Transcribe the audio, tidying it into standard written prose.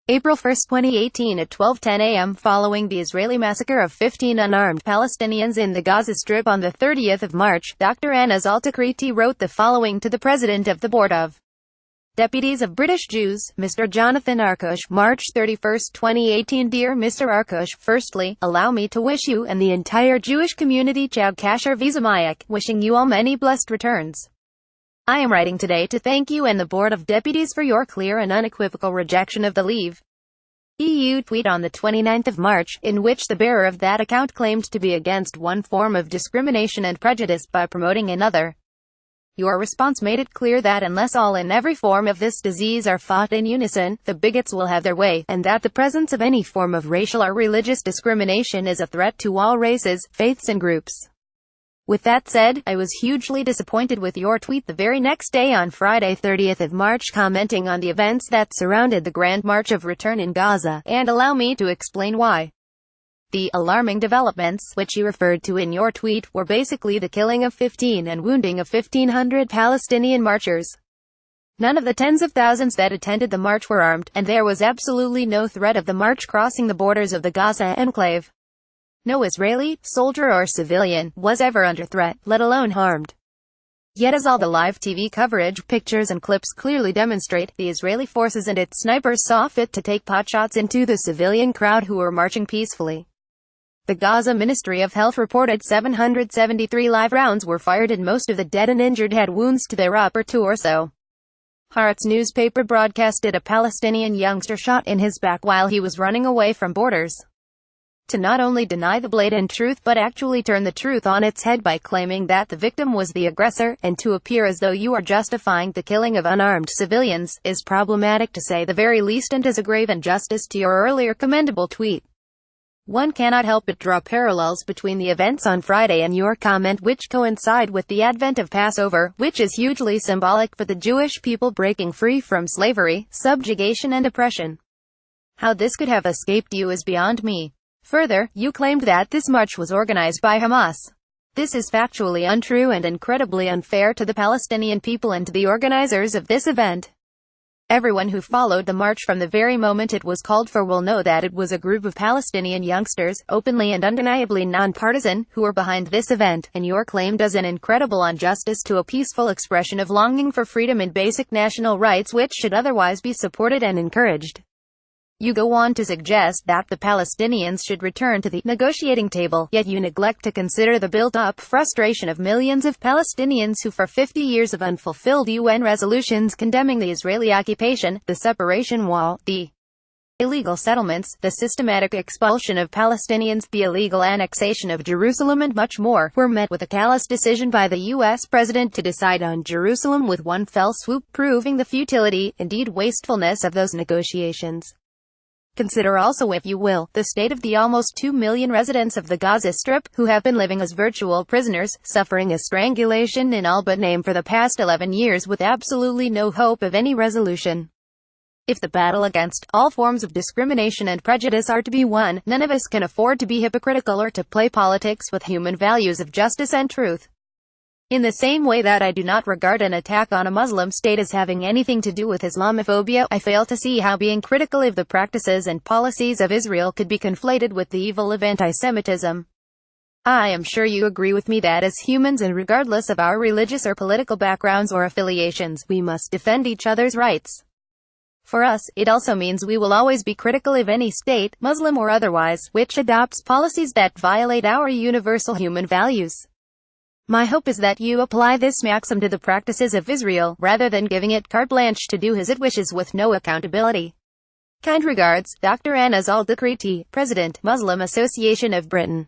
April 1, 2018 at 12:10 a.m. Following the Israeli massacre of 15 unarmed Palestinians in the Gaza Strip on the 30th of March, Dr. Anas Al-Takriti wrote the following to the President of the Board of Deputies of British Jews, Mr. Jonathan Arkush, March 31, 2018. Dear Mr. Arkush, firstly, allow me to wish you and the entire Jewish community Chag Kasher Vizamayak, wishing you all many blessed returns. I am writing today to thank you and the Board of Deputies for your clear and unequivocal rejection of the Leave EU tweet on the 29th of March, in which the bearer of that account claimed to be against one form of discrimination and prejudice by promoting another. Your response made it clear that unless all and every form of this disease are fought in unison, the bigots will have their way, and that the presence of any form of racial or religious discrimination is a threat to all races, faiths and groups. With that said, I was hugely disappointed with your tweet the very next day on Friday 30th of March, commenting on the events that surrounded the Grand March of Return in Gaza, and allow me to explain why. The alarming developments, which you referred to in your tweet, were basically the killing of 15 and wounding of 1,500 Palestinian marchers. None of the tens of thousands that attended the march were armed, and there was absolutely no threat of the march crossing the borders of the Gaza enclave. No Israeli, soldier or civilian, was ever under threat, let alone harmed. Yet as all the live TV coverage, pictures and clips clearly demonstrate, the Israeli forces and its snipers saw fit to take potshots into the civilian crowd who were marching peacefully. The Gaza Ministry of Health reported 773 live rounds were fired and most of the dead and injured had wounds to their upper torso. Haaretz newspaper broadcasted a Palestinian youngster shot in his back while he was running away from borders. To not only deny the blatant truth but actually turn the truth on its head by claiming that the victim was the aggressor, and to appear as though you are justifying the killing of unarmed civilians, is problematic to say the very least and is a grave injustice to your earlier commendable tweet. One cannot help but draw parallels between the events on Friday and your comment, which coincide with the advent of Passover, which is hugely symbolic for the Jewish people breaking free from slavery, subjugation and oppression. How this could have escaped you is beyond me. Further, you claimed that this march was organized by Hamas. This is factually untrue and incredibly unfair to the Palestinian people and to the organizers of this event. Everyone who followed the march from the very moment it was called for will know that it was a group of Palestinian youngsters, openly and undeniably non-partisan, who were behind this event, and your claim does an incredible injustice to a peaceful expression of longing for freedom and basic national rights which should otherwise be supported and encouraged. You go on to suggest that the Palestinians should return to the negotiating table, yet you neglect to consider the built-up frustration of millions of Palestinians who for 50 years of unfulfilled UN resolutions condemning the Israeli occupation, the separation wall, the illegal settlements, the systematic expulsion of Palestinians, the illegal annexation of Jerusalem and much more, were met with a callous decision by the U.S. President to decide on Jerusalem with one fell swoop, proving the futility, indeed wastefulness, of those negotiations. Consider also, if you will, the state of the almost 2 million residents of the Gaza Strip, who have been living as virtual prisoners, suffering a strangulation in all but name for the past 11 years with absolutely no hope of any resolution. If the battle against all forms of discrimination and prejudice are to be won, none of us can afford to be hypocritical or to play politics with human values of justice and truth. In the same way that I do not regard an attack on a Muslim state as having anything to do with Islamophobia, I fail to see how being critical of the practices and policies of Israel could be conflated with the evil of anti-Semitism. I am sure you agree with me that as humans, and regardless of our religious or political backgrounds or affiliations, we must defend each other's rights. For us, it also means we will always be critical of any state, Muslim or otherwise, which adopts policies that violate our universal human values. My hope is that you apply this maxim to the practices of Israel, rather than giving it carte blanche to do as it wishes with no accountability. Kind regards, Dr. Anas Al-Takriti, President, Muslim Association of Britain.